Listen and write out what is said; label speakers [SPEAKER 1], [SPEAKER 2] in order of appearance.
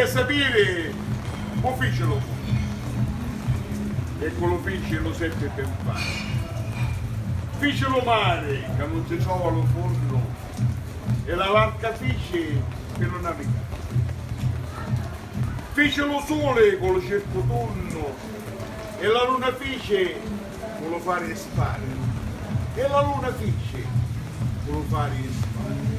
[SPEAKER 1] sapere, lo fecelo. E quello fece lo seppe per fare. Fecelo mare, che non si trova lo forno, e la barca fece per non navigare. Fece lo sole con lo cercotonno, e la luna fece con lo fare spare. E la luna fece con lo fare spare.